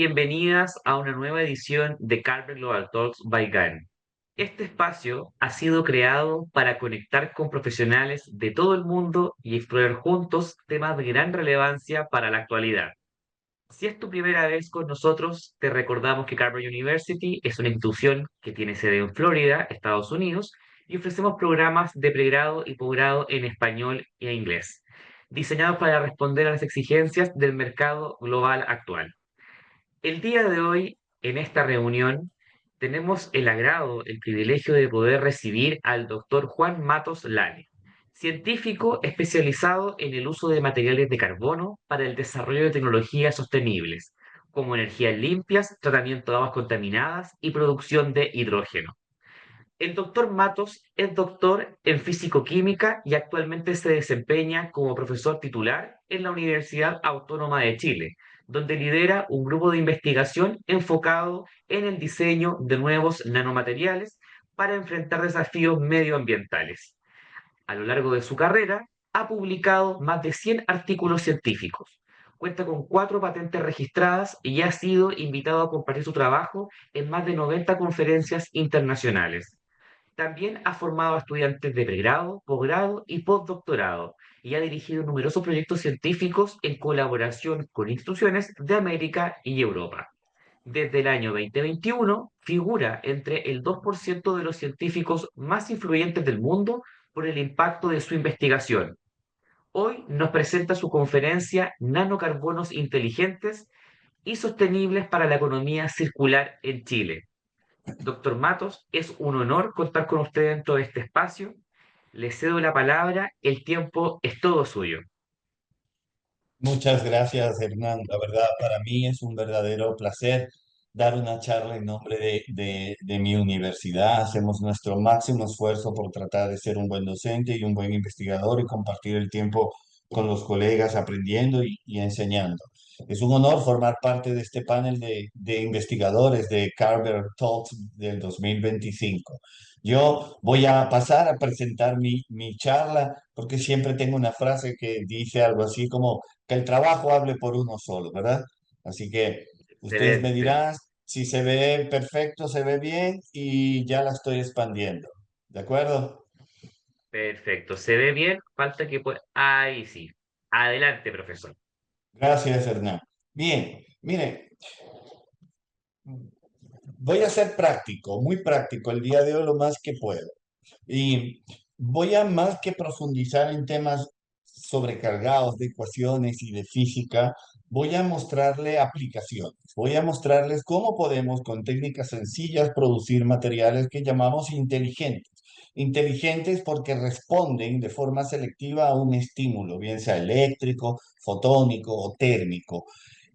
bienvenidas a una nueva edición de Carver Global Talks by GAN. Este espacio ha sido creado para conectar con profesionales de todo el mundo y explorar juntos temas de gran relevancia para la actualidad. Si es tu primera vez con nosotros, te recordamos que Carver University es una institución que tiene sede en Florida, Estados Unidos, y ofrecemos programas de pregrado y posgrado en español e inglés, diseñados para responder a las exigencias del mercado global actual. El día de hoy, en esta reunión, tenemos el agrado, el privilegio de poder recibir al doctor Juan Matos Lane, científico especializado en el uso de materiales de carbono para el desarrollo de tecnologías sostenibles, como energías limpias, tratamiento de aguas contaminadas y producción de hidrógeno. El doctor Matos es doctor en físico-química y actualmente se desempeña como profesor titular en la Universidad Autónoma de Chile, donde lidera un grupo de investigación enfocado en el diseño de nuevos nanomateriales para enfrentar desafíos medioambientales. A lo largo de su carrera, ha publicado más de 100 artículos científicos. Cuenta con 4 patentes registradas y ha sido invitado a compartir su trabajo en más de 90 conferencias internacionales. También ha formado a estudiantes de pregrado, posgrado y postdoctorado y ha dirigido numerosos proyectos científicos en colaboración con instituciones de América y Europa. Desde el año 2021 figura entre el 2% de los científicos más influyentes del mundo por el impacto de su investigación. Hoy nos presenta su conferencia Nanocarbonos inteligentes y sostenibles para la economía circular en Chile. Doctor Matos, es un honor contar con usted dentro de este espacio. Le cedo la palabra, el tiempo es todo suyo. Muchas gracias, Hernán. La verdad, para mí es un verdadero placer dar una charla en nombre de mi universidad. Hacemos nuestro máximo esfuerzo por tratar de ser un buen docente y un buen investigador y compartir el tiempo con los colegas aprendiendo y enseñando. Es un honor formar parte de este panel de investigadores de Carver Talks del 2025. Yo voy a pasar a presentar mi charla porque siempre tengo una frase que dice algo así como que el trabajo hable por uno solo, ¿verdad? Así que ustedes me Excelente, dirán si se ve perfecto, se ve bien y ya la estoy expandiendo. ¿De acuerdo? perfecto. ¿Se ve bien? Falta que pueda... Ahí sí. Adelante, profesor. Gracias, Hernán. Bien, mire, voy a ser práctico, muy práctico el día de hoy lo más que puedo. Y voy a más que profundizar en temas sobrecargados de ecuaciones y de física, voy a mostrarle aplicaciones. Voy a mostrarles cómo podemos con técnicas sencillas producir materiales que llamamos inteligentes. Inteligentes porque responden de forma selectiva a un estímulo, bien sea eléctrico, fotónico o térmico,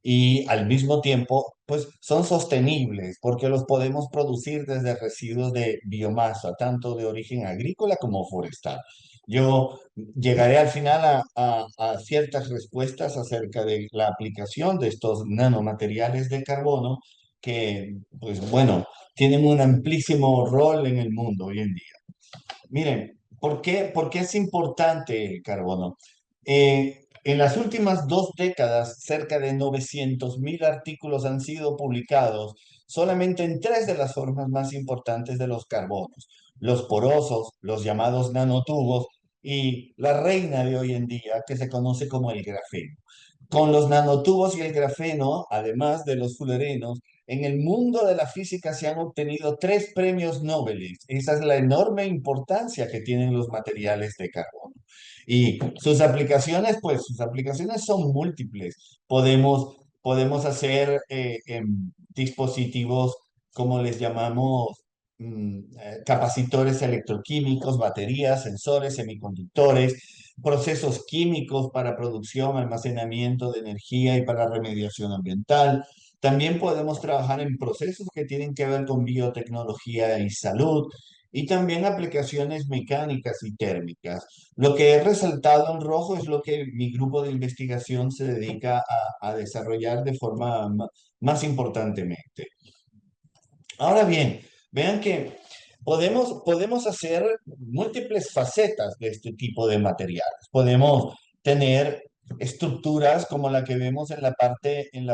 y al mismo tiempo, pues son sostenibles porque los podemos producir desde residuos de biomasa, tanto de origen agrícola como forestal. Yo llegaré al final a ciertas respuestas acerca de la aplicación de estos nanomateriales de carbono que, pues bueno, tienen un amplísimo rol en el mundo hoy en día. Miren, por qué es importante el carbono? En las últimas 2 décadas, cerca de 900.000 artículos han sido publicados solamente en 3 de las formas más importantes de los carbonos, los porosos, los llamados nanotubos y la reina de hoy en día, que se conoce como el grafeno. Con los nanotubos y el grafeno, además de los fullerenos, en el mundo de la física se han obtenido 3 premios Nobel. Esa es la enorme importancia que tienen los materiales de carbono. Y sus aplicaciones, pues sus aplicaciones son múltiples. Podemos hacer dispositivos, como les llamamos, capacitores electroquímicos, baterías, sensores, semiconductores, procesos químicos para producción, almacenamiento de energía y para remediación ambiental. También podemos trabajar en procesos que tienen que ver con biotecnología y salud y también aplicaciones mecánicas y térmicas. Lo que he resaltado en rojo es lo que mi grupo de investigación se dedica a desarrollar de forma más importantemente. Ahora bien, vean que podemos hacer múltiples facetas de este tipo de materiales. Podemos tener estructuras como la que vemos en la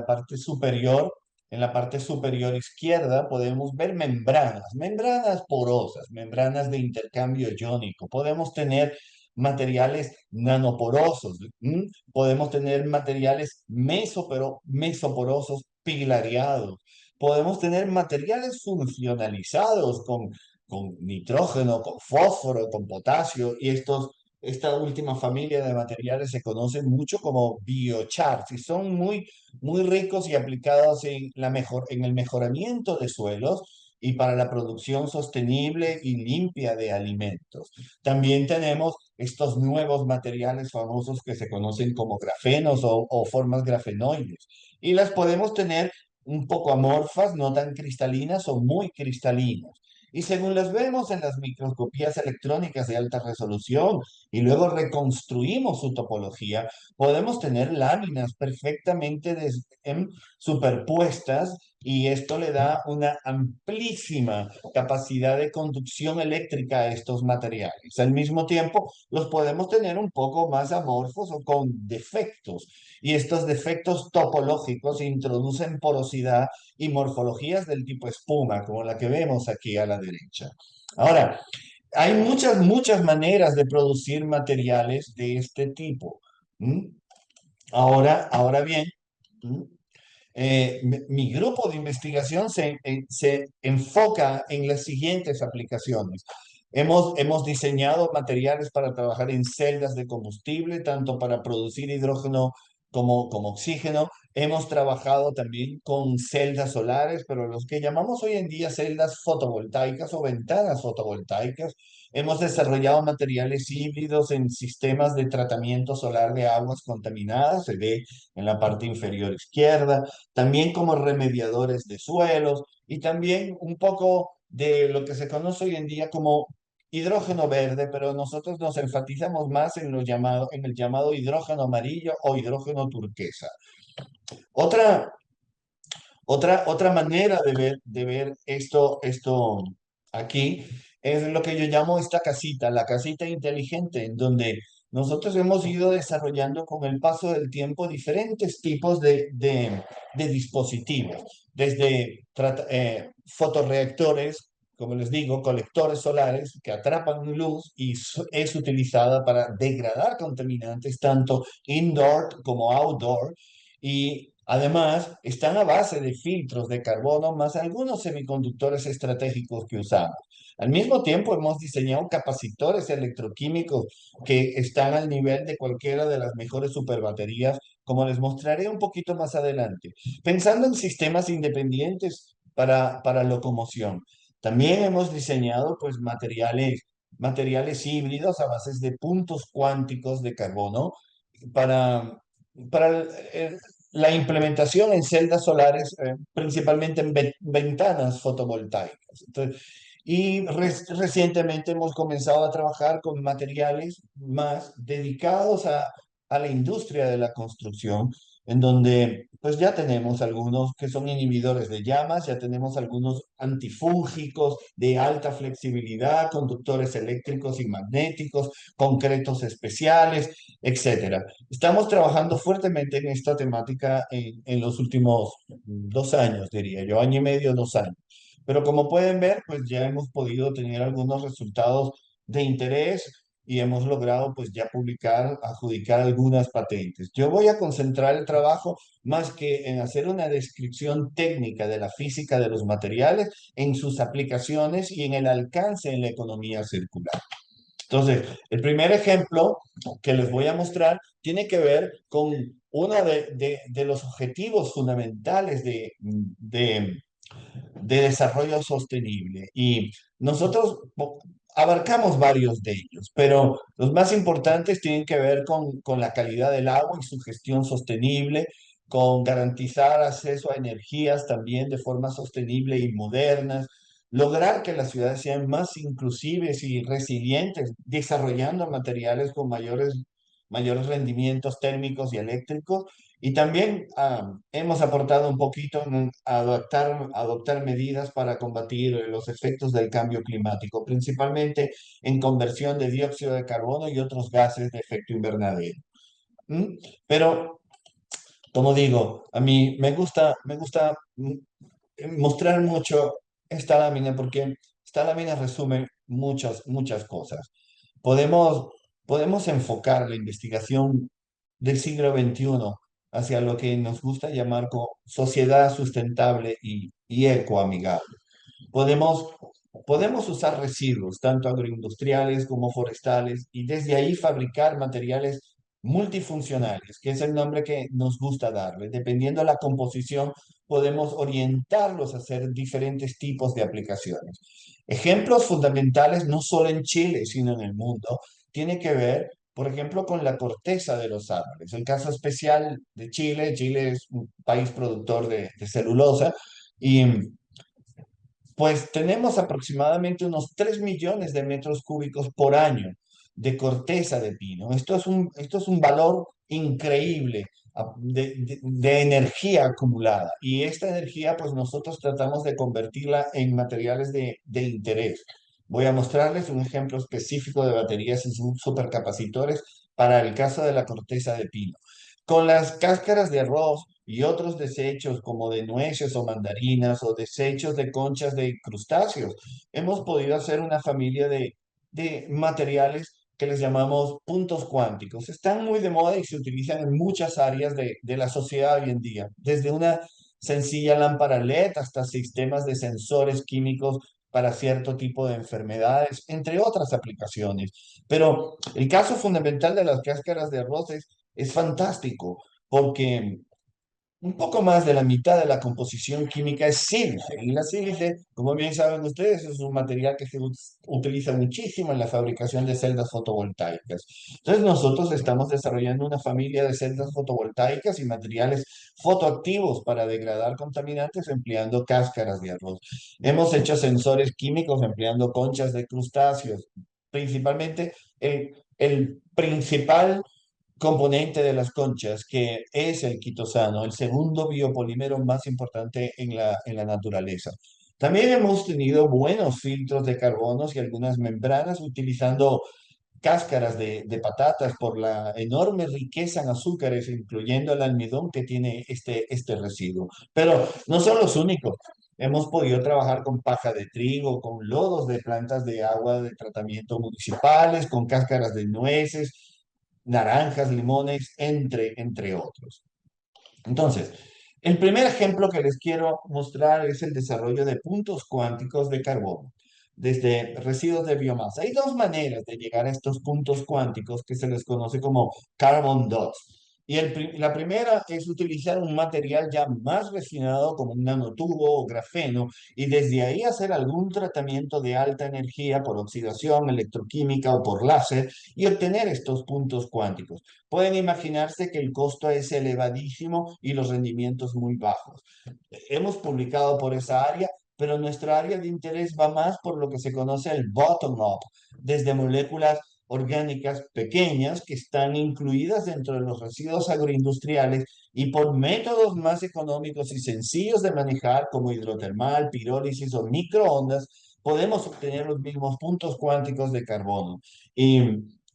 parte superior, en la parte superior izquierda podemos ver membranas porosas, membranas de intercambio iónico. Podemos tener materiales nanoporosos, ¿m? Podemos tener materiales mesoporosos pilareados. Podemos tener materiales funcionalizados con nitrógeno, con fósforo, con potasio, y esta última familia de materiales se conoce mucho como biochars y son muy ricos y aplicados en el mejoramiento de suelos y para la producción sostenible y limpia de alimentos. También tenemos estos nuevos materiales famosos que se conocen como grafenos o formas grafenoides, y las podemos tener un poco amorfas, no tan cristalinas o muy cristalinas. Y según las vemos en las microscopías electrónicas de alta resolución y luego reconstruimos su topología, podemos tener láminas perfectamente superpuestas, y esto le da una amplísima capacidad de conducción eléctrica a estos materiales. Al mismo tiempo, los podemos tener un poco más amorfos o con defectos, y estos defectos topológicos introducen porosidad y morfologías del tipo espuma, como la que vemos aquí a la derecha. Ahora, hay muchas maneras de producir materiales de este tipo. ¿Mm? Ahora bien, ¿mm? Mi grupo de investigación se enfoca en las siguientes aplicaciones. Hemos diseñado materiales para trabajar en celdas de combustible, tanto para producir hidrógeno como oxígeno. Hemos trabajado también con celdas solares, pero los que llamamos hoy en día celdas fotovoltaicas o ventanas fotovoltaicas. Hemos desarrollado materiales híbridos en sistemas de tratamiento solar de aguas contaminadas, se ve en la parte inferior izquierda, también como remediadores de suelos y también un poco de lo que se conoce hoy en día como hidrógeno verde, pero nosotros nos enfatizamos más en el llamado hidrógeno amarillo o hidrógeno turquesa. Otra, otra manera de ver esto aquí es lo que yo llamo esta casita, la casita inteligente, en donde nosotros hemos ido desarrollando con el paso del tiempo diferentes tipos de dispositivos, desde fotorreactores, como les digo, colectores solares que atrapan luz y es utilizada para degradar contaminantes tanto indoor como outdoor, y además están a base de filtros de carbono más algunos semiconductores estratégicos que usamos. Al mismo tiempo hemos diseñado capacitores electroquímicos que están al nivel de cualquiera de las mejores superbaterías, como les mostraré un poquito más adelante, pensando en sistemas independientes para locomoción. También hemos diseñado pues materiales híbridos a base de puntos cuánticos de carbono para, para la implementación en celdas solares, principalmente en ventanas fotovoltaicas. Entonces, y recientemente hemos comenzado a trabajar con materiales más dedicados a la industria de la construcción, en donde pues ya tenemos algunos que son inhibidores de llamas, ya tenemos algunos antifúngicos de alta flexibilidad, conductores eléctricos y magnéticos, concretos especiales, etcétera. Estamos trabajando fuertemente en esta temática en los últimos 2 años, diría yo, año y medio, 2 años. Pero como pueden ver, pues ya hemos podido tener algunos resultados de interés y hemos logrado pues ya publicar, adjudicar algunas patentes. Yo voy a concentrar el trabajo más que en hacer una descripción técnica de la física de los materiales, en sus aplicaciones y en el alcance en la economía circular. Entonces, el primer ejemplo que les voy a mostrar tiene que ver con uno de los objetivos fundamentales de desarrollo sostenible. Y nosotros abarcamos varios de ellos, pero los más importantes tienen que ver con la calidad del agua y su gestión sostenible, con garantizar acceso a energías también de forma sostenible y modernas, lograr que las ciudades sean más inclusivas y resilientes, desarrollando materiales con mayores rendimientos térmicos y eléctricos, y también hemos aportado un poquito en adoptar medidas para combatir los efectos del cambio climático, principalmente en conversión de dióxido de carbono y otros gases de efecto invernadero. ¿Mm? Pero como digo, a mí me gusta mostrar mucho esta lámina porque esta lámina resume muchas cosas. Podemos, podemos enfocar la investigación del siglo XXI hacia lo que nos gusta llamar como sociedad sustentable y ecoamigable. Podemos, podemos usar residuos, tanto agroindustriales como forestales, y desde ahí fabricar materiales multifuncionales, que es el nombre que nos gusta darle. Dependiendo de la composición, podemos orientarlos a hacer diferentes tipos de aplicaciones. Ejemplos fundamentales, no solo en Chile, sino en el mundo, tiene que ver, por ejemplo, con la corteza de los árboles. El caso especial de Chile, Chile es un país productor de celulosa y pues tenemos aproximadamente unos 3 millones de metros cúbicos por año de corteza de pino. Esto es un valor increíble de energía acumulada. Y esta energía, pues nosotros tratamos de convertirla en materiales de interés. Voy a mostrarles un ejemplo específico de baterías y supercapacitores para el caso de la corteza de pino. Con las cáscaras de arroz y otros desechos como de nueces o mandarinas o desechos de conchas de crustáceos, hemos podido hacer una familia de materiales que les llamamos puntos cuánticos. Están muy de moda y se utilizan en muchas áreas de la sociedad hoy en día, desde una sencilla lámpara LED hasta sistemas de sensores químicos para cierto tipo de enfermedades, entre otras aplicaciones. Pero el caso fundamental de las cáscaras de arroz es fantástico, porque un poco más de la mitad de la composición química es sílice. Y la sílice, como bien saben ustedes, es un material que se utiliza muchísimo en la fabricación de celdas fotovoltaicas. Entonces nosotros estamos desarrollando una familia de celdas fotovoltaicas y materiales fotoactivos para degradar contaminantes empleando cáscaras de arroz. Hemos hecho sensores químicos empleando conchas de crustáceos. Principalmente el principal componente de las conchas, que es el quitosano, el segundo biopolímero más importante en la naturaleza. También hemos tenido buenos filtros de carbonos y algunas membranas utilizando cáscaras de patatas por la enorme riqueza en azúcares, incluyendo el almidón que tiene este residuo. Pero no son los únicos. Hemos podido trabajar con paja de trigo, con lodos de plantas de agua de tratamiento municipales, con cáscaras de nueces, naranjas, limones, entre otros. Entonces, el primer ejemplo que les quiero mostrar es el desarrollo de puntos cuánticos de carbono desde residuos de biomasa. Hay dos maneras de llegar a estos puntos cuánticos que se les conoce como carbon dots. Y la primera es utilizar un material ya más refinado como un nanotubo o grafeno y desde ahí hacer algún tratamiento de alta energía por oxidación electroquímica o por láser y obtener estos puntos cuánticos. Pueden imaginarse que el costo es elevadísimo y los rendimientos muy bajos. Hemos publicado por esa área, pero nuestra área de interés va más por lo que se conoce el bottom-up, desde moléculas orgánicas pequeñas que están incluidas dentro de los residuos agroindustriales y por métodos más económicos y sencillos de manejar como hidrotermal, pirólisis o microondas, podemos obtener los mismos puntos cuánticos de carbono. Y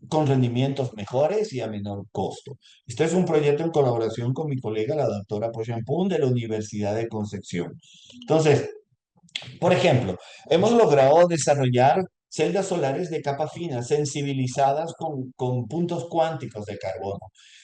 con rendimientos mejores y a menor costo. Este es un proyecto en colaboración con mi colega, la doctora Pochampún, de la Universidad de Concepción. Entonces, por ejemplo, hemos logrado desarrollar celdas solares de capa fina, sensibilizadas con puntos cuánticos de carbono.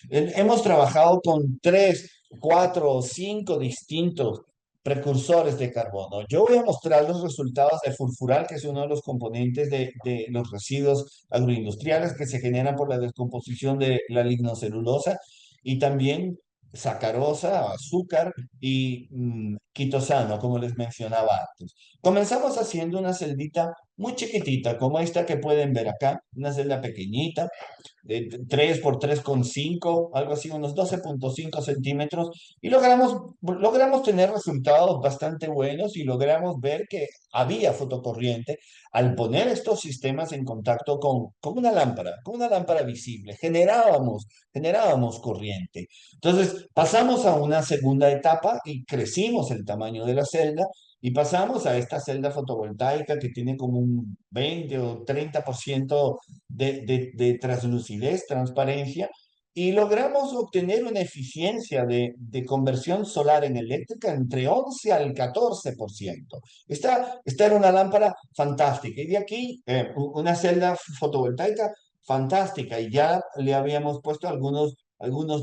Hemos trabajado con 3, 4 o 5 distintos precursores de carbono. Yo voy a mostrar los resultados de furfural, que es uno de los componentes de los residuos agroindustriales que se generan por la descomposición de la lignocelulosa y también sacarosa, azúcar y quitosano, como les mencionaba antes. Comenzamos haciendo una celdita muy chiquitita, como esta que pueden ver acá, una celda pequeñita, de 3 por 3,5, algo así, unos 12,5 centímetros, y logramos tener resultados bastante buenos y logramos ver que había fotocorriente al poner estos sistemas en contacto con una lámpara visible, generábamos corriente. Entonces, pasamos a una segunda etapa y crecimos el tamaño de la celda y pasamos a esta celda fotovoltaica que tiene como un 20 o 30% de translucidez, transparencia, y logramos obtener una eficiencia de conversión solar en eléctrica entre 11 al 14%. Esta era una lámpara fantástica. Y de aquí una celda fotovoltaica fantástica. Y ya le habíamos puesto algunos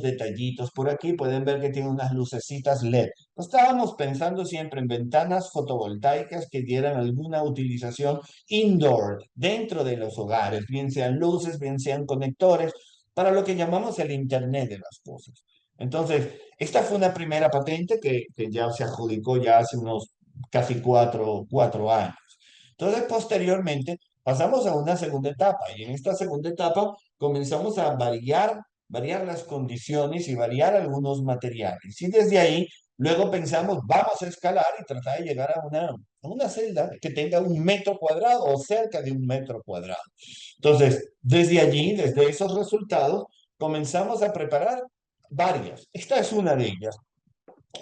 detallitos por aquí. Pueden ver que tiene unas lucecitas LED. Estábamos pensando siempre en ventanas fotovoltaicas que dieran alguna utilización indoor, dentro de los hogares, bien sean luces, bien sean conectores, para lo que llamamos el Internet de las cosas. Entonces, esta fue una primera patente que ya se adjudicó ya hace unos casi cuatro años. Entonces, posteriormente, pasamos a una segunda etapa y en esta segunda etapa comenzamos a variar las condiciones y variar algunos materiales. Y desde ahí, luego pensamos, vamos a escalar y tratar de llegar a una celda que tenga 1 metro cuadrado o cerca de 1 metro cuadrado. Entonces, desde allí, desde esos resultados, comenzamos a preparar varias. Esta es una de ellas.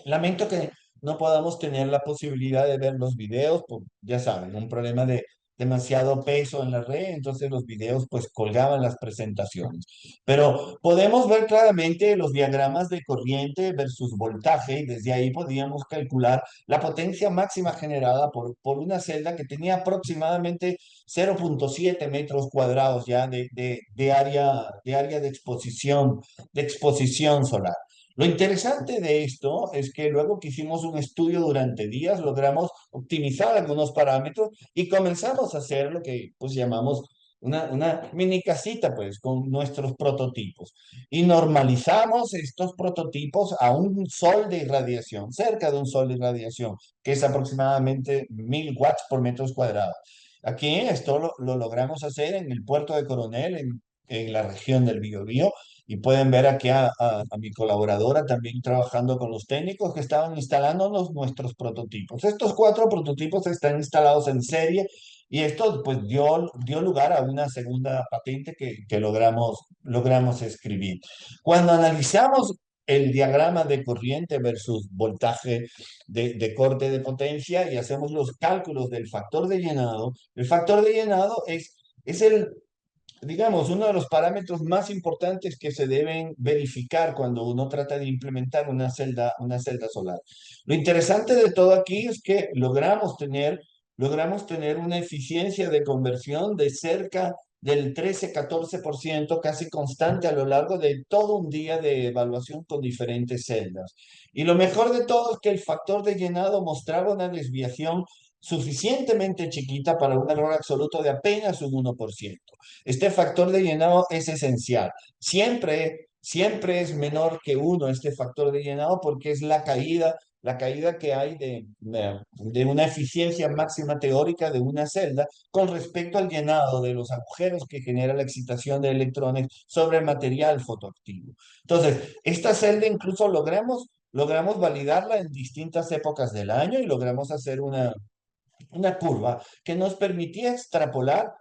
Lamento que no podamos tener la posibilidad de ver los videos, ya saben, un problema de demasiado peso en la red, entonces los videos pues colgaban las presentaciones. Pero podemos ver claramente los diagramas de corriente versus voltaje y desde ahí podíamos calcular la potencia máxima generada por una celda que tenía aproximadamente 0,7 metros cuadrados ya de área de exposición solar. Lo interesante de esto es que luego que hicimos un estudio durante días, logramos optimizar algunos parámetros y comenzamos a hacer lo que pues llamamos una mini casita pues con nuestros prototipos. Y normalizamos estos prototipos a un sol de irradiación, cerca de un sol de irradiación, que es aproximadamente 1000 watts por metros cuadrados. Aquí esto lo logramos hacer en el puerto de Coronel, en la región del Biobío, y pueden ver aquí a mi colaboradora también trabajando con los técnicos que estaban instalándonos nuestros prototipos. Estos 4 prototipos están instalados en serie y esto pues dio lugar a una segunda patente que logramos escribir. Cuando analizamos el diagrama de corriente versus voltaje de corte de potencia y hacemos los cálculos del factor de llenado, el factor de llenado es digamos, uno de los parámetros más importantes que se deben verificar cuando uno trata de implementar una celda solar. Lo interesante de todo aquí es que logramos tener una eficiencia de conversión de cerca del 13-14%, casi constante a lo largo de todo un día de evaluación con diferentes celdas. Y lo mejor de todo es que el factor de llenado mostraba una desviación suficientemente chiquita para un error absoluto de apenas un 1%. Este factor de llenado es esencial. Siempre es menor que 1 este factor de llenado porque es la caída que hay de una eficiencia máxima teórica de una celda con respecto al llenado de los agujeros que genera la excitación de electrones sobre el material fotoactivo. Entonces, esta celda incluso logramos validarla en distintas épocas del año y logramos hacer una curva que nos permitía extrapolar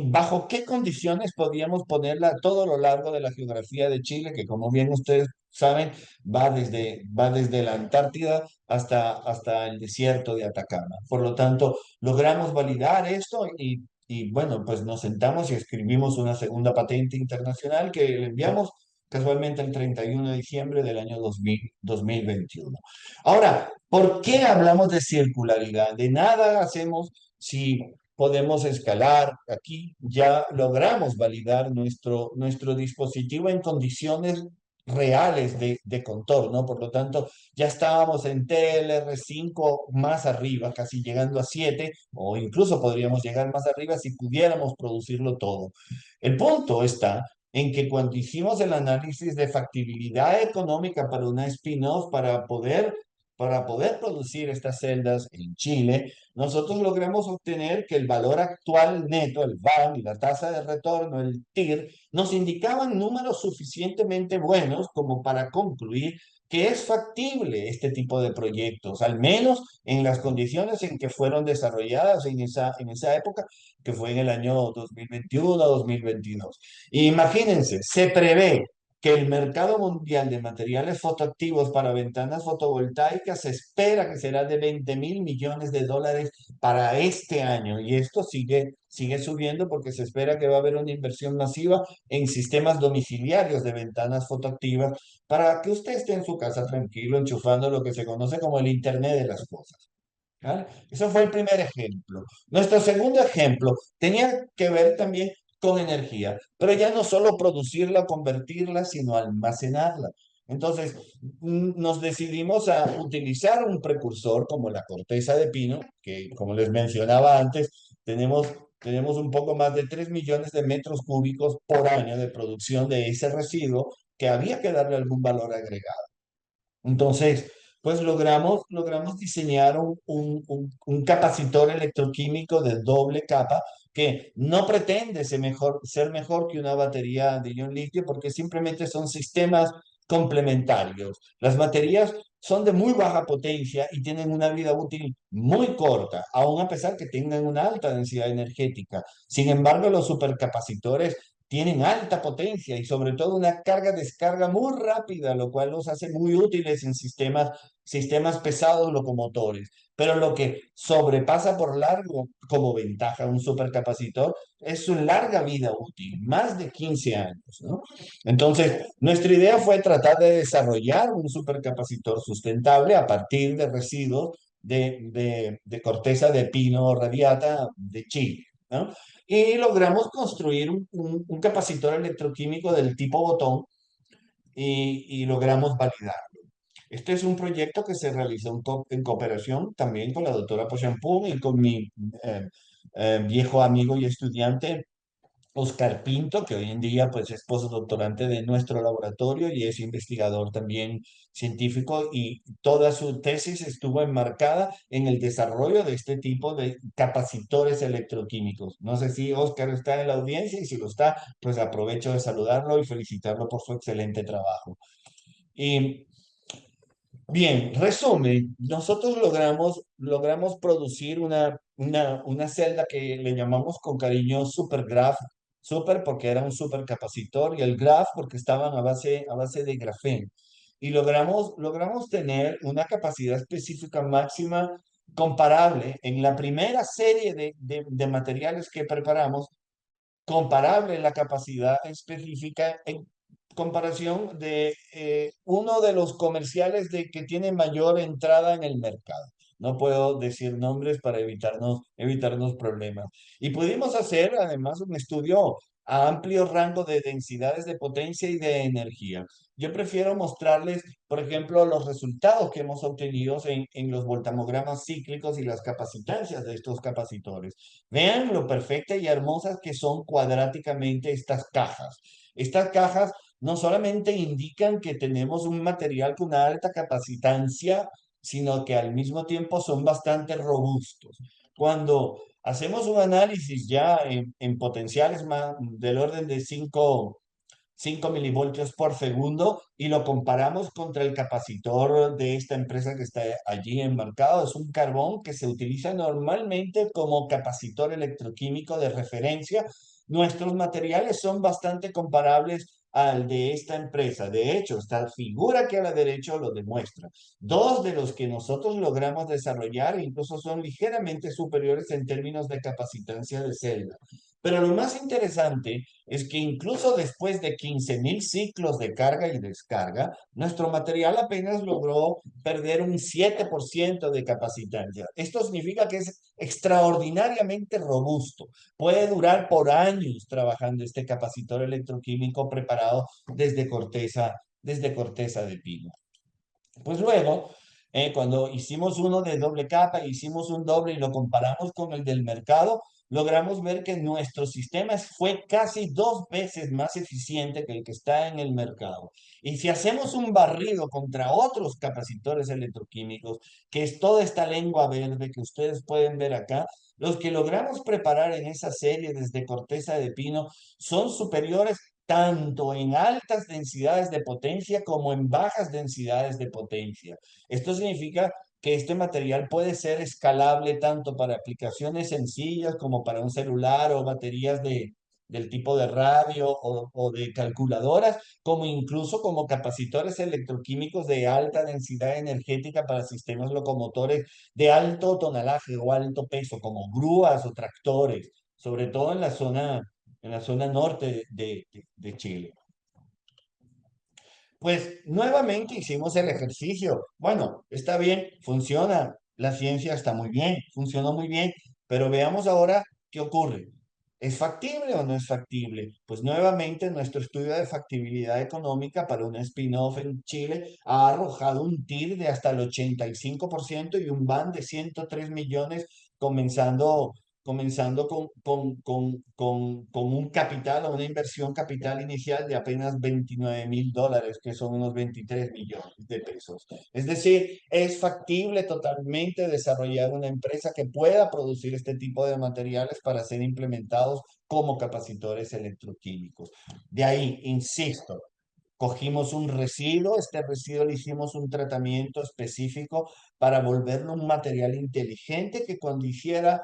bajo qué condiciones podíamos ponerla a todo lo largo de la geografía de Chile, que como bien ustedes saben, va desde la Antártida hasta el desierto de Atacama. Por lo tanto, logramos validar esto y bueno, pues nos sentamos y escribimos una segunda patente internacional que le enviamos casualmente el 31 de diciembre del año 2021. Ahora, ¿por qué hablamos de circularidad? De nada hacemos si podemos escalar. Aquí ya logramos validar nuestro dispositivo en condiciones reales de contorno, por lo tanto, ya estábamos en TLR5 más arriba, casi llegando a 7, o incluso podríamos llegar más arriba si pudiéramos producirlo todo. El punto está en que cuando hicimos el análisis de factibilidad económica para una spin-off, para poder producir estas celdas en Chile, nosotros logramos obtener que el valor actual neto, el VAN y la tasa de retorno, el TIR, nos indicaban números suficientemente buenos como para concluir que es factible este tipo de proyectos, al menos en las condiciones en que fueron desarrolladas en esa época, que fue en el año 2021-2022. Imagínense, se prevé que el mercado mundial de materiales fotoactivos para ventanas fotovoltaicas se espera que será de 20.000 millones de dólares para este año. Y esto sigue subiendo porque se espera que va a haber una inversión masiva en sistemas domiciliarios de ventanas fotoactivas para que usted esté en su casa tranquilo, enchufando lo que se conoce como el Internet de las cosas. ¿Vale? Eso fue el primer ejemplo. Nuestro segundo ejemplo tenía que ver también con energía, pero ya no solo producirla, convertirla, sino almacenarla. Entonces, nos decidimos a utilizar un precursor como la corteza de pino, que como les mencionaba antes, tenemos un poco más de 3 millones de metros cúbicos por año de producción de ese residuo que había que darle algún valor agregado. Entonces, pues logramos diseñar un capacitor electroquímico de doble capa que no pretende ser mejor que una batería de ion litio porque simplemente son sistemas complementarios. Las baterías son de muy baja potencia y tienen una vida útil muy corta, aun a pesar que tengan una alta densidad energética. Sin embargo, los supercapacitores tienen alta potencia y sobre todo una carga-descarga muy rápida, lo cual los hace muy útiles en sistemas pesados locomotores. Pero lo que sobrepasa por largo como ventaja un supercapacitor es su larga vida útil, más de 15 años, ¿no? Entonces, nuestra idea fue tratar de desarrollar un supercapacitor sustentable a partir de residuos de corteza de pino radiata de Chile, ¿no? Y logramos construir un capacitor electroquímico del tipo botón y logramos validarlo. Este es un proyecto que se realizó en cooperación también con la doctora Pochampour y con mi viejo amigo y estudiante Oscar Pinto, que hoy en día pues, es postdoctorante de nuestro laboratorio y es investigador también científico, y toda su tesis estuvo enmarcada en el desarrollo de este tipo de capacitores electroquímicos. No sé si Oscar está en la audiencia, y si lo está, pues aprovecho de saludarlo y felicitarlo por su excelente trabajo. Y bien, resumen, nosotros logramos producir una celda que le llamamos con cariño Supergraph, super porque era un supercapacitor, y el graph porque estaban a base de grafeno. Y logramos tener una capacidad específica máxima comparable en la primera serie de materiales que preparamos, comparable en la capacidad específica en comparación de uno de los comerciales que tiene mayor entrada en el mercado. No puedo decir nombres para evitarnos problemas. Y pudimos hacer además un estudio a amplio rango de densidades de potencia y de energía. Yo prefiero mostrarles, por ejemplo, los resultados que hemos obtenido en los voltamogramas cíclicos y las capacitancias de estos capacitores. Vean lo perfectas y hermosas que son cuadráticamente estas cajas. Estas cajas no solamente indican que tenemos un material con una alta capacitancia, sino que al mismo tiempo son bastante robustos. Cuando hacemos un análisis ya en potenciales del orden de 5 milivoltios por segundo y lo comparamos contra el capacitor de esta empresa que está allí enmarcado. Es un carbón que se utiliza normalmente como capacitor electroquímico de referencia. Nuestros materiales son bastante comparables al de esta empresa. De hecho, esta figura que a la derecha lo demuestra. Dos de los que nosotros logramos desarrollar incluso son ligeramente superiores en términos de capacitancia de celda. Pero lo más interesante es que incluso después de 15.000 ciclos de carga y descarga, nuestro material apenas logró perder un 7% de capacitancia. Esto significa que es extraordinariamente robusto. Puede durar por años trabajando este capacitor electroquímico preparado desde corteza de pino. Pues luego, cuando hicimos uno de doble capa, hicimos un doble y lo comparamos con el del mercado, logramos ver que nuestro sistema fue casi 2 veces más eficiente que el que está en el mercado. Y si hacemos un barrido contra otros capacitores electroquímicos, que es toda esta lengua verde que ustedes pueden ver acá, los que logramos preparar en esa serie desde corteza de pino son superiores tanto en altas densidades de potencia como en bajas densidades de potencia. Esto significa que este material puede ser escalable tanto para aplicaciones sencillas como para un celular o baterías del tipo de radio o de calculadoras, como incluso como capacitores electroquímicos de alta densidad energética para sistemas locomotores de alto tonelaje o alto peso, como grúas o tractores, sobre todo en la zona norte de Chile. Pues nuevamente hicimos el ejercicio. Bueno, está bien, funciona, la ciencia está muy bien, funcionó muy bien, pero veamos ahora qué ocurre. ¿Es factible o no es factible? Pues nuevamente nuestro estudio de factibilidad económica para un spin-off en Chile ha arrojado un TIR de hasta el 85% y un BAN de 103 millones comenzando con un capital o una inversión capital inicial de apenas $29.000, que son unos 23 millones de pesos. Es decir, es factible totalmente desarrollar una empresa que pueda producir este tipo de materiales para ser implementados como capacitores electroquímicos. De ahí, insisto, cogimos un residuo, este residuo le hicimos un tratamiento específico para volverlo un material inteligente que cuando hiciera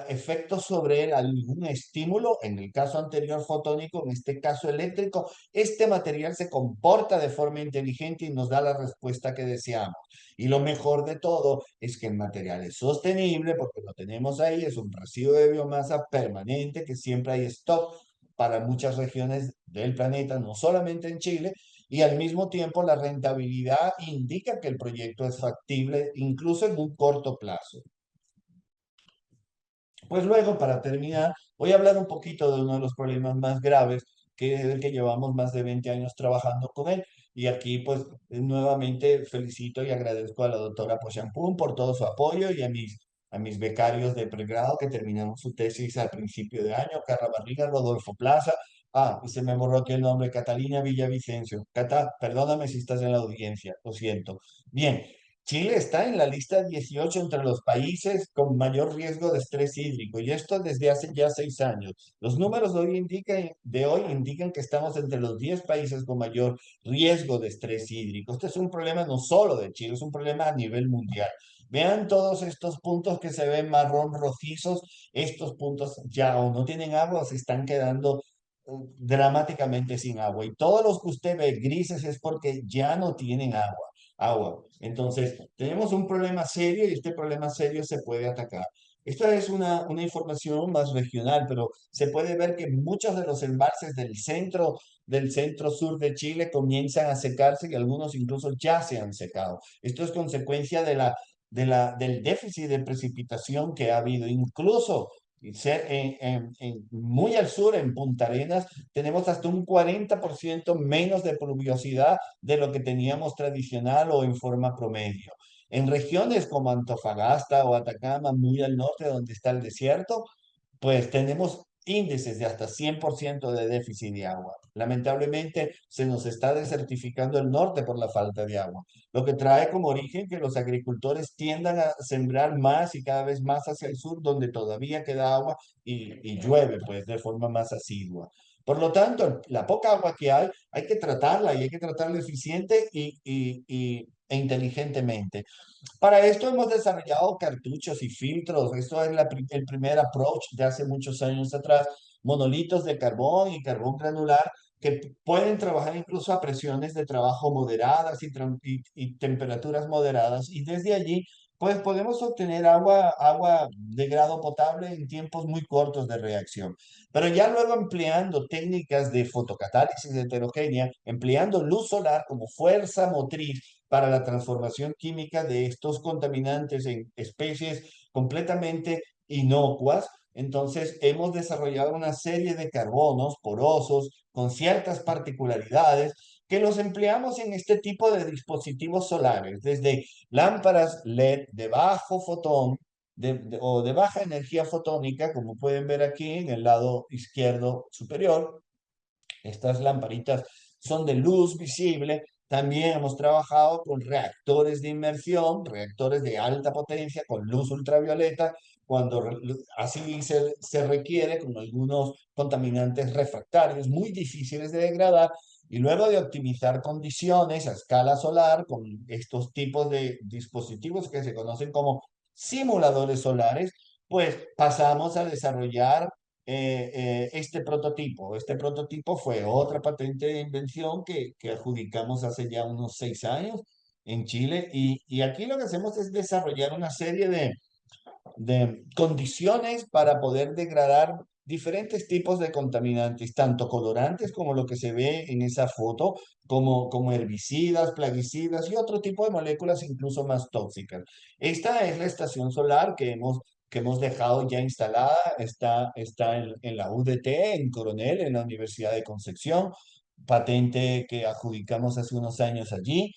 efectos sobre él, algún estímulo, en el caso anterior fotónico, en este caso eléctrico, este material se comporta de forma inteligente y nos da la respuesta que deseamos. Y lo mejor de todo es que el material es sostenible porque lo tenemos ahí, es un residuo de biomasa permanente que siempre hay stock para muchas regiones del planeta, no solamente en Chile, y al mismo tiempo la rentabilidad indica que el proyecto es factible incluso en un corto plazo. Pues luego, para terminar, voy a hablar un poquito de uno de los problemas más graves, que es el que llevamos más de 20 años trabajando con él. Y aquí, pues, nuevamente felicito y agradezco a la doctora Pochampún por todo su apoyo y a mis becarios de pregrado que terminaron su tesis al principio de año, Carla Barriga, Rodolfo Plaza. Ah, y se me borró aquí el nombre, Catalina Villavicencio. Cata, perdóname si estás en la audiencia, lo siento. Bien, Chile está en la lista 18 entre los países con mayor riesgo de estrés hídrico y esto desde hace ya 6 años. Los números de hoy indican que estamos entre los 10 países con mayor riesgo de estrés hídrico. Este es un problema no solo de Chile, es un problema a nivel mundial. Vean todos estos puntos que se ven marrón rojizos, estos puntos ya o no tienen agua o se están quedando dramáticamente sin agua. Y todos los que usted ve grises es porque ya no tienen agua. Entonces, tenemos un problema serio y este problema serio se puede atacar. Esta es una información más regional, pero se puede ver que muchos de los embalses del centro sur de Chile comienzan a secarse y algunos incluso ya se han secado. Esto es consecuencia del déficit de precipitación que ha habido. Incluso muy al sur, en Punta Arenas, tenemos hasta un 40% menos de pluviosidad de lo que teníamos tradicional o en forma promedio. En regiones como Antofagasta o Atacama, muy al norte donde está el desierto, pues tenemos índices de hasta 100% de déficit de agua. Lamentablemente se nos está desertificando el norte por la falta de agua, lo que trae como origen que los agricultores tiendan a sembrar más y cada vez más hacia el sur, donde todavía queda agua y llueve pues de forma más asidua. Por lo tanto, la poca agua que hay que tratarla y hay que tratarla eficiente e inteligentemente. Para esto hemos desarrollado cartuchos y filtros. Esto es el primer approach de hace muchos años atrás. Monolitos de carbón y carbón granular que pueden trabajar incluso a presiones de trabajo moderadas y temperaturas moderadas. Y desde allí, pues podemos obtener agua de grado potable en tiempos muy cortos de reacción. Pero ya luego empleando técnicas de fotocatálisis heterogénea, empleando luz solar como fuerza motriz para la transformación química de estos contaminantes en especies completamente inocuas. Entonces, hemos desarrollado una serie de carbonos porosos con ciertas particularidades que los empleamos en este tipo de dispositivos solares, desde lámparas LED de bajo fotón o de baja energía fotónica, como pueden ver aquí en el lado izquierdo superior. Estas lamparitas son de luz visible. También hemos trabajado con reactores de inmersión, reactores de alta potencia con luz ultravioleta, cuando así se requiere, con algunos contaminantes refractarios muy difíciles de degradar. Y luego de optimizar condiciones a escala solar con estos tipos de dispositivos que se conocen como simuladores solares, pues pasamos a desarrollar este prototipo. Este prototipo fue otra patente de invención que adjudicamos hace ya unos 6 años en Chile y aquí lo que hacemos es desarrollar una serie de condiciones para poder degradar diferentes tipos de contaminantes, tanto colorantes como lo que se ve en esa foto, como herbicidas, plaguicidas y otro tipo de moléculas incluso más tóxicas. Esta es la estación solar que hemos dejado ya instalada, está en la UDT, en Coronel, en la Universidad de Concepción, patente que adjudicamos hace unos años allí.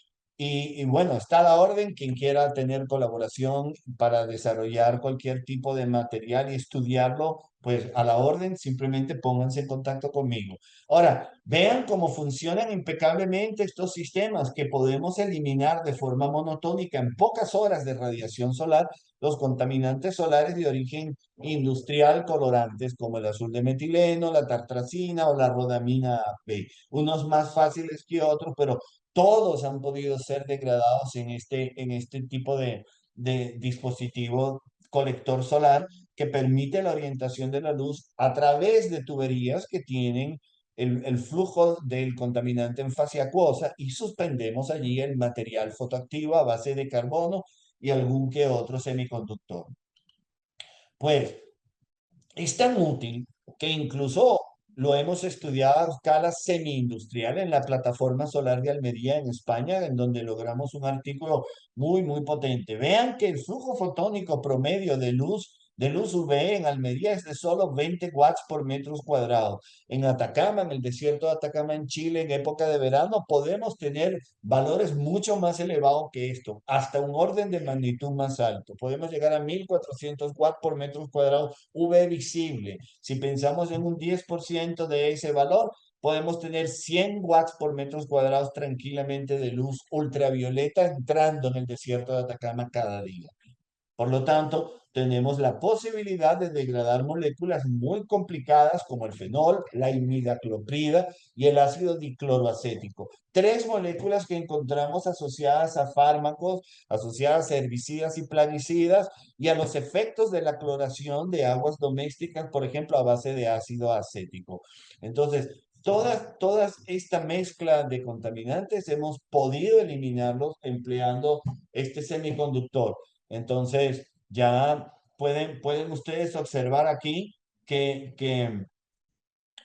Y bueno, está a la orden quien quiera tener colaboración para desarrollar cualquier tipo de material y estudiarlo, pues a la orden, simplemente pónganse en contacto conmigo. Ahora, vean cómo funcionan impecablemente estos sistemas que podemos eliminar de forma monotónica en pocas horas de radiación solar los contaminantes solares de origen industrial colorantes como el azul de metileno, la tartracina o la rodamina B. Unos más fáciles que otros, pero todos han podido ser degradados en este tipo de dispositivo colector solar que permite la orientación de la luz a través de tuberías que tienen el flujo del contaminante en fase acuosa y suspendemos allí el material fotoactivo a base de carbono y algún que otro semiconductor. Pues es tan útil que incluso lo hemos estudiado a escala semi-industrial en la plataforma solar de Almería, en España, en donde logramos un artículo muy, muy potente. Vean que el flujo fotónico promedio de luz UV en Almería es de solo 20 watts por metros cuadrados. En Atacama, en el desierto de Atacama, en Chile, en época de verano, podemos tener valores mucho más elevados que esto, hasta un orden de magnitud más alto. Podemos llegar a 1400 watts por metros cuadrados UV visible. Si pensamos en un 10% de ese valor, podemos tener 100 watts por metros cuadrados tranquilamente de luz ultravioleta entrando en el desierto de Atacama cada día. Por lo tanto, tenemos la posibilidad de degradar moléculas muy complicadas como el fenol, la imidacloprida y el ácido dicloroacético. Tres moléculas que encontramos asociadas a fármacos, asociadas a herbicidas y plaguicidas y a los efectos de la cloración de aguas domésticas, por ejemplo, a base de ácido acético. Entonces, todas esta mezcla de contaminantes hemos podido eliminarlos empleando este semiconductor. Entonces, ya pueden ustedes observar aquí que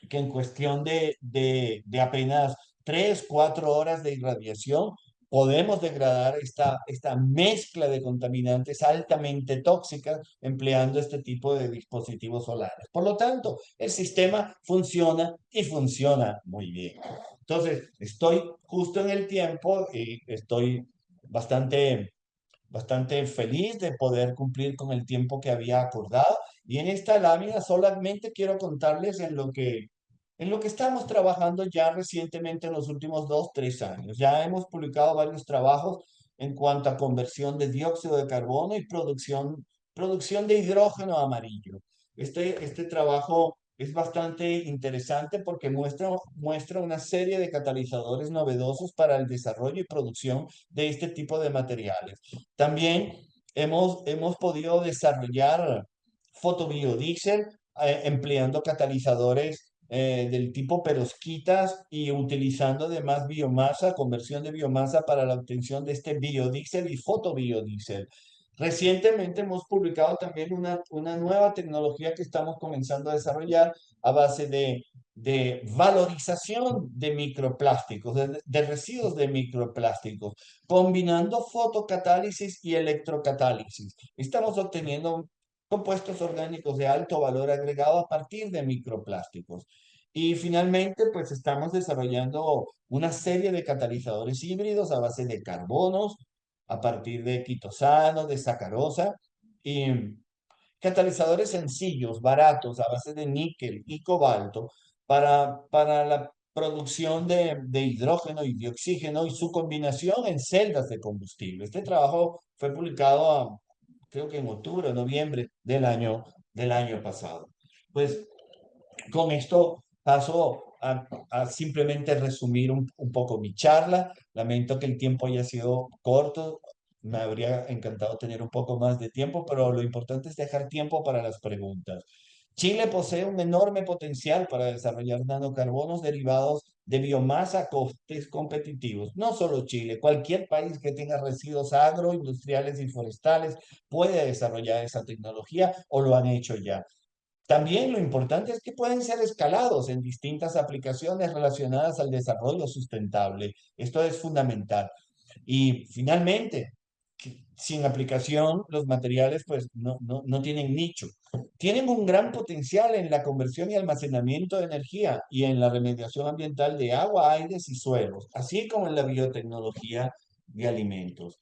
en cuestión de apenas 3, 4 horas de irradiación, podemos degradar esta mezcla de contaminantes altamente tóxicas empleando este tipo de dispositivos solares. Por lo tanto, el sistema funciona y funciona muy bien. Entonces, estoy justo en el tiempo y estoy bastante feliz de poder cumplir con el tiempo que había acordado. Y en esta lámina solamente quiero contarles en lo que estamos trabajando ya recientemente en los últimos 2, 3 años. Ya hemos publicado varios trabajos en cuanto a conversión de dióxido de carbono y producción de hidrógeno amarillo. Este trabajo es bastante interesante porque muestra una serie de catalizadores novedosos para el desarrollo y producción de este tipo de materiales. También hemos podido desarrollar fotobiodiesel empleando catalizadores del tipo perovskitas y utilizando además biomasa, conversión de biomasa para la obtención de este biodiesel y fotobiodiesel. Recientemente hemos publicado también una nueva tecnología que estamos comenzando a desarrollar a base de valorización de microplásticos, de residuos de microplásticos, combinando fotocatálisis y electrocatálisis. Estamos obteniendo compuestos orgánicos de alto valor agregado a partir de microplásticos. Y finalmente, pues estamos desarrollando una serie de catalizadores híbridos a base de carbonos, a partir de quitosano, de sacarosa, y catalizadores sencillos, baratos, a base de níquel y cobalto, para la producción de hidrógeno y de oxígeno y su combinación en celdas de combustible. Este trabajo fue publicado creo que en octubre o noviembre del año pasado. Pues con esto paso a simplemente resumir un poco mi charla. Lamento que el tiempo haya sido corto. Me habría encantado tener un poco más de tiempo, pero lo importante es dejar tiempo para las preguntas. Chile posee un enorme potencial para desarrollar nanocarbonos derivados de biomasa a costes competitivos. No solo Chile, cualquier país que tenga residuos agroindustriales y forestales puede desarrollar esa tecnología o lo han hecho ya. También lo importante es que pueden ser escalados en distintas aplicaciones relacionadas al desarrollo sustentable. Esto es fundamental. Y finalmente, sin aplicación, los materiales pues no tienen nicho. Tienen un gran potencial en la conversión y almacenamiento de energía y en la remediación ambiental de agua, aires y suelos, así como en la biotecnología de alimentos.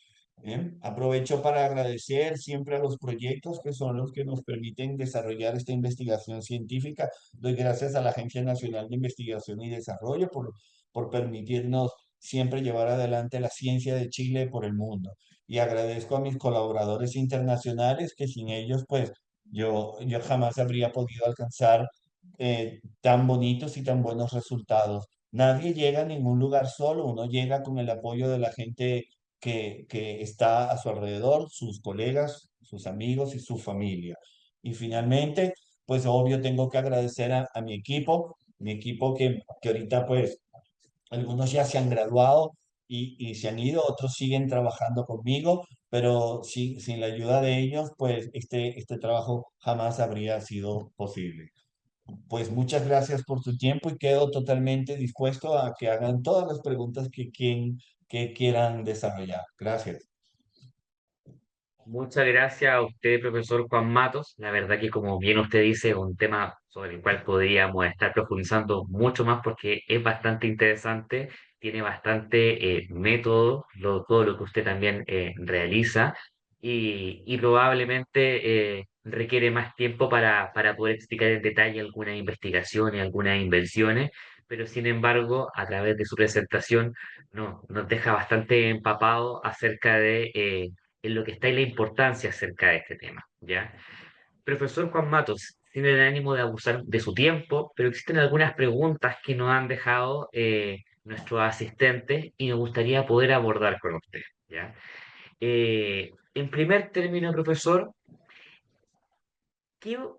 Aprovecho para agradecer siempre a los proyectos que son los que nos permiten desarrollar esta investigación científica. Doy gracias a la Agencia Nacional de Investigación y Desarrollo por permitirnos siempre llevar adelante la ciencia de Chile por el mundo. Y agradezco a mis colaboradores internacionales que sin ellos, pues yo jamás habría podido alcanzar tan bonitos y tan buenos resultados. Nadie llega a ningún lugar solo, uno llega con el apoyo de la gente que está a su alrededor, sus colegas, sus amigos y su familia. Y finalmente, pues obvio tengo que agradecer a mi equipo que ahorita pues algunos ya se han graduado y se han ido, otros siguen trabajando conmigo, pero sin la ayuda de ellos, pues este trabajo jamás habría sido posible. Pues muchas gracias por tu tiempo y quedo totalmente dispuesto a que hagan todas las preguntas que quieran desarrollar. Gracias. Muchas gracias a usted, profesor Juan Matos. La verdad que, como bien usted dice, es un tema sobre el cual podríamos estar profundizando mucho más porque es bastante interesante, tiene bastante método, todo lo que usted también realiza y probablemente requiere más tiempo para poder explicar en detalle algunas investigaciones, algunas invenciones, pero sin embargo, a través de su presentación nos deja bastante empapado acerca de en lo que está y la importancia acerca de este tema, ¿ya? Profesor Juan Matos, sin el ánimo de abusar de su tiempo, pero existen algunas preguntas que nos han dejado nuestros asistentes y nos gustaría poder abordar con usted, ¿ya? En primer término, profesor,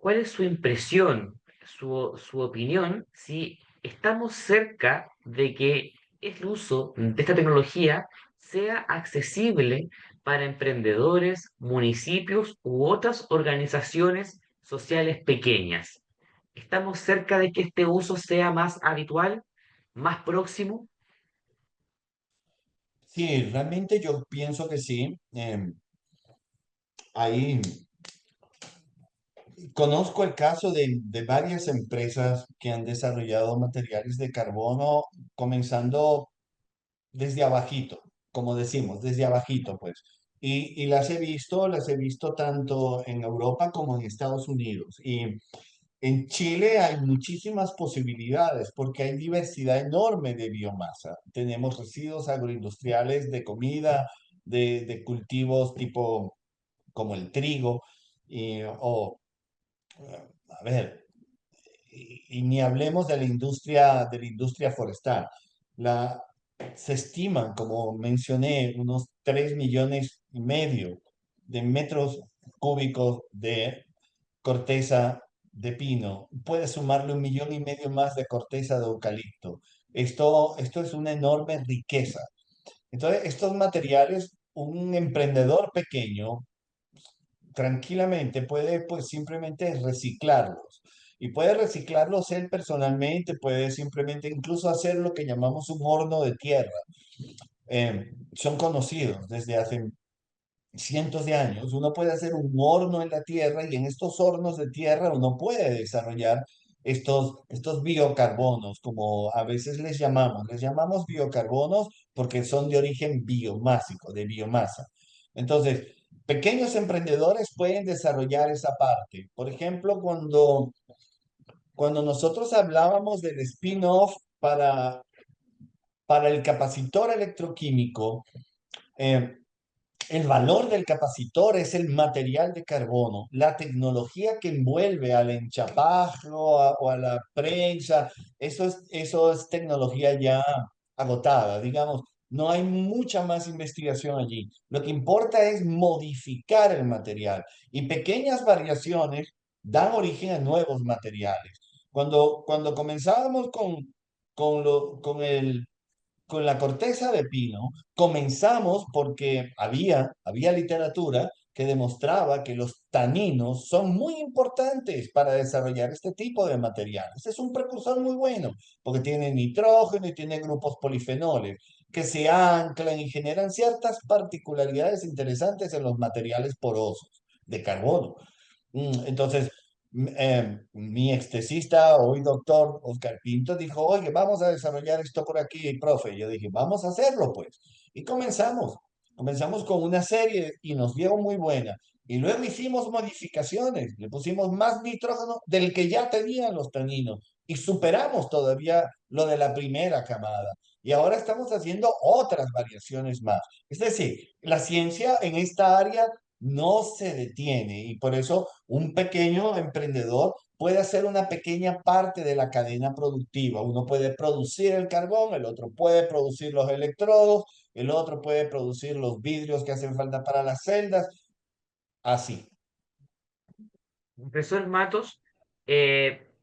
¿cuál es su impresión, su opinión, si estamos cerca de que el uso de esta tecnología sea accesible para emprendedores, municipios u otras organizaciones sociales pequeñas? ¿Estamos cerca de que este uso sea más habitual, más próximo? Sí, realmente yo pienso que sí. Ahí conozco el caso de varias empresas que han desarrollado materiales de carbono comenzando desde abajito, como decimos, desde abajito, pues. Y las he visto tanto en Europa como en Estados Unidos. Y en Chile hay muchísimas posibilidades porque hay diversidad enorme de biomasa. Tenemos residuos agroindustriales de comida, de cultivos tipo como el trigo, o, a ver, y ni hablemos de la industria forestal. La, Se estiman, como mencioné, unos 3,5 millones de metros cúbicos de corteza de pino. Puede sumarle 1,5 millones más de corteza de eucalipto. Esto es una enorme riqueza. Entonces, estos materiales, un emprendedor pequeño tranquilamente puede pues simplemente reciclarlos. Y puede reciclarlos él personalmente, puede simplemente incluso hacer lo que llamamos un horno de tierra. Son conocidos desde hace cientos de años. Uno puede hacer un horno en la tierra y en estos hornos de tierra uno puede desarrollar estos biocarbonos, como a veces les llamamos. Les llamamos biocarbonos porque son de origen biomásico, de biomasa. Entonces, pequeños emprendedores pueden desarrollar esa parte. Por ejemplo, cuando nosotros hablábamos del spin-off para el capacitor electroquímico, eh, el valor del capacitor es el material de carbono, la tecnología que envuelve al enchapaje o a la prensa, eso es tecnología ya agotada, digamos, no hay mucha más investigación allí. Lo que importa es modificar el material y pequeñas variaciones dan origen a nuevos materiales. Cuando comenzábamos con con la corteza de pino, comenzamos porque había literatura que demostraba que los taninos son muy importantes para desarrollar este tipo de materiales. Es un precursor muy bueno porque tiene nitrógeno y tiene grupos polifenoles que se anclan y generan ciertas particularidades interesantes en los materiales porosos de carbono. Entonces, mi extesista, hoy doctor Oscar Pinto, dijo, oye, vamos a desarrollar esto por aquí, profe. Yo dije, vamos a hacerlo, pues. Y comenzamos con una serie y nos dio muy buena. Y luego hicimos modificaciones, le pusimos más nitrógeno del que ya tenían los taninos y superamos todavía lo de la primera camada. Y ahora estamos haciendo otras variaciones más. Es decir, la ciencia en esta área no se detiene y por eso un pequeño emprendedor puede hacer una pequeña parte de la cadena productiva. Uno puede producir el carbón, el otro puede producir los electrodos, el otro puede producir los vidrios que hacen falta para las celdas, así. Profesor Matos,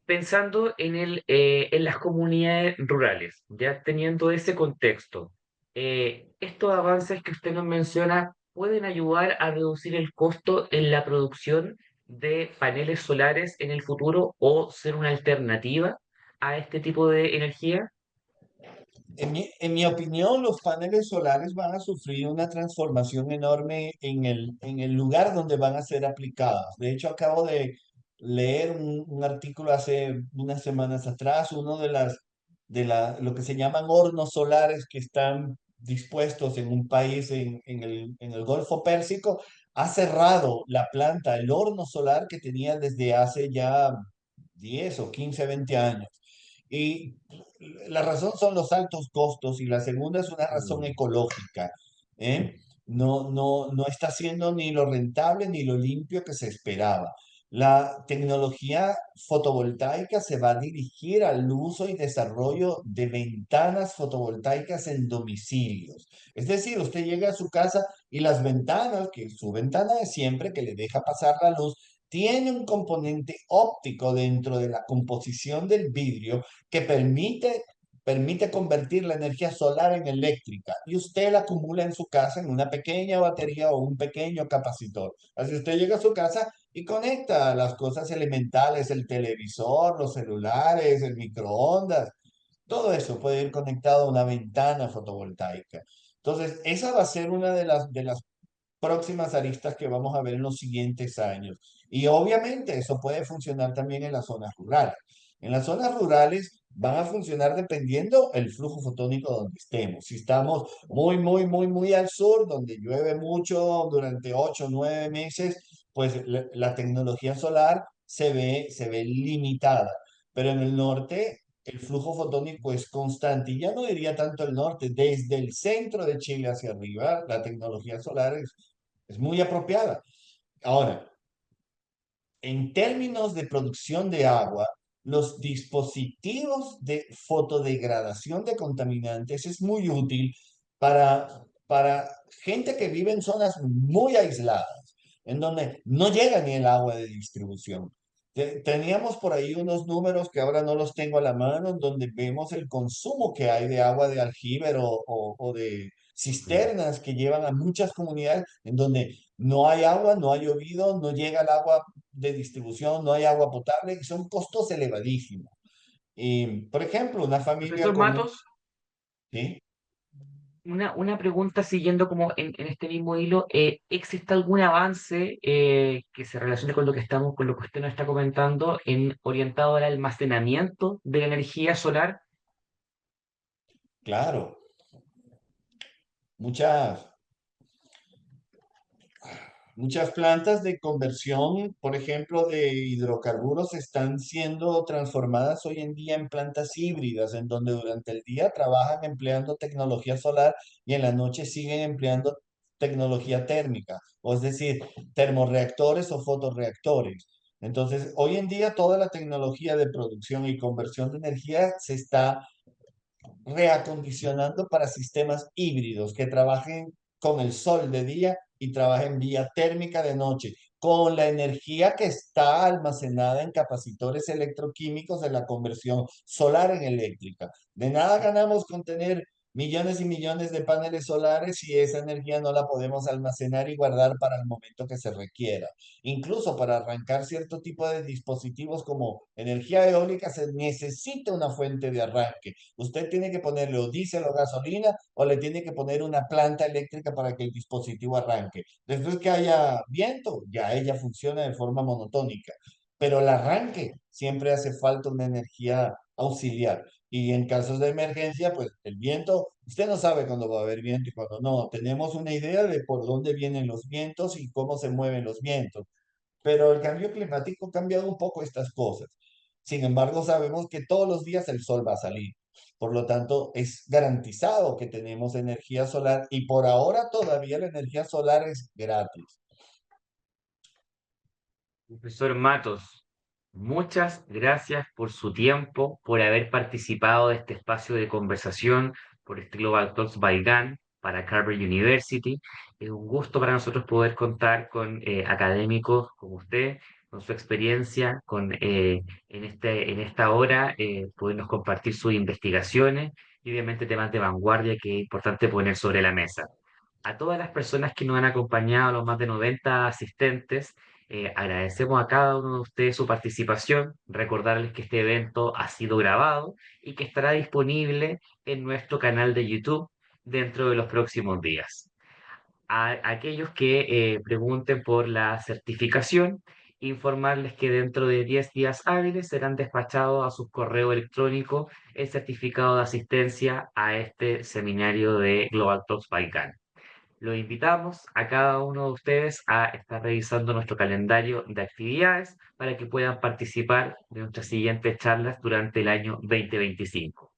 pensando en en las comunidades rurales, ya teniendo ese contexto, estos avances que usted nos menciona pueden ayudar a reducir el costo en la producción de paneles solares en el futuro o ser una alternativa a este tipo de energía. En mi opinión, los paneles solares van a sufrir una transformación enorme en en el lugar donde van a ser aplicados. De hecho, acabo de leer un artículo hace unas semanas atrás, uno de lo que se llaman hornos solares que están dispuestos en un país en el Golfo Pérsico, ha cerrado la planta, el horno solar que tenía desde hace ya 10 o 15 20 años. Y la razón son los altos costos y la segunda es una razón Mm. ecológica. ¿Eh? No está siendo ni lo rentable ni lo limpio que se esperaba. La tecnología fotovoltaica se va a dirigir al uso y desarrollo de ventanas fotovoltaicas en domicilios. Es decir, usted llega a su casa y las ventanas, que su ventana de siempre, que le deja pasar la luz, tiene un componente óptico dentro de la composición del vidrio que permite convertir la energía solar en eléctrica y usted la acumula en su casa en una pequeña batería o un pequeño capacitor. Así usted llega a su casa y conecta las cosas elementales, el televisor, los celulares, el microondas. Todo eso puede ir conectado a una ventana fotovoltaica. Entonces, esa va a ser una de las próximas aristas que vamos a ver en los siguientes años. Y obviamente eso puede funcionar también en las zonas rurales. En las zonas rurales van a funcionar dependiendo el flujo fotónico donde estemos. Si estamos muy al sur, donde llueve mucho durante 8 o 9 meses, pues la tecnología solar se ve limitada. Pero en el norte el flujo fotónico es constante. Y ya no diría tanto el norte, desde el centro de Chile hacia arriba, la tecnología solar es muy apropiada. Ahora, en términos de producción de agua, los dispositivos de fotodegradación de contaminantes es muy útil para gente que vive en zonas muy aisladas, en donde no llega ni el agua de distribución. Teníamos por ahí unos números que ahora no los tengo a la mano, en donde vemos el consumo que hay de agua de aljibe o de Mm. cisternas que llevan a muchas comunidades en donde no hay agua, no ha llovido, no llega el agua de distribución, no hay agua potable, y son costos elevadísimos. Y, por ejemplo, una familia Profesor con un... Matos, ¿Sí? una pregunta siguiendo como en este mismo hilo, ¿existe algún avance que se relacione con lo que con lo que usted nos está comentando, en orientado al almacenamiento de la energía solar? Claro, muchas, muchas plantas de conversión, por ejemplo, de hidrocarburos están siendo transformadas hoy en día en plantas híbridas, en donde durante el día trabajan empleando tecnología solar y en la noche siguen empleando tecnología térmica, o es decir, termorreactores o fotorreactores. Entonces, hoy en día toda la tecnología de producción y conversión de energía se está reacondicionando para sistemas híbridos que trabajen con el sol de día y trabajen vía térmica de noche, con la energía que está almacenada en capacitores electroquímicos de la conversión solar en eléctrica. De nada ganamos con tener millones y millones de paneles solares si esa energía no la podemos almacenar y guardar para el momento que se requiera. Incluso para arrancar cierto tipo de dispositivos como energía eólica se necesita una fuente de arranque. Usted tiene que ponerle o diésel o gasolina o le tiene que poner una planta eléctrica para que el dispositivo arranque. Después que haya viento, ya ella funciona de forma monotónica. Pero el arranque siempre hace falta una energía auxiliar. Y en casos de emergencia, pues el viento, usted no sabe cuándo va a haber viento y cuándo no. Tenemos una idea de por dónde vienen los vientos y cómo se mueven los vientos, pero el cambio climático ha cambiado un poco estas cosas. Sin embargo, sabemos que todos los días el sol va a salir. Por lo tanto, es garantizado que tenemos energía solar y por ahora todavía la energía solar es gratis. Profesor Matos, muchas gracias por su tiempo, por haber participado de este espacio de conversación por este Global Talks by GAN para Carver University. Es un gusto para nosotros poder contar con académicos como usted, con su experiencia, en esta hora, podernos compartir sus investigaciones y obviamente temas de vanguardia que es importante poner sobre la mesa. A todas las personas que nos han acompañado, los más de 90 asistentes, agradecemos a cada uno de ustedes su participación, recordarles que este evento ha sido grabado y que estará disponible en nuestro canal de YouTube dentro de los próximos días. A aquellos que pregunten por la certificación, informarles que dentro de 10 días hábiles serán despachados a su correo electrónico el certificado de asistencia a este seminario de Global Talks by CAN. Los invitamos a cada uno de ustedes a estar revisando nuestro calendario de actividades para que puedan participar de nuestras siguientes charlas durante el año 2025.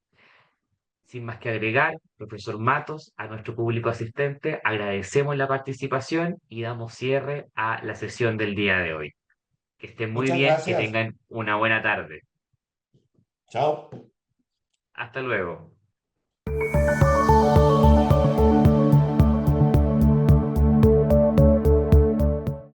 Sin más que agregar, profesor Matos, a nuestro público asistente, agradecemos la participación y damos cierre a la sesión del día de hoy. Que estén muy Muchas bien, que gracias. tengan una buena tarde. Chao. Hasta luego.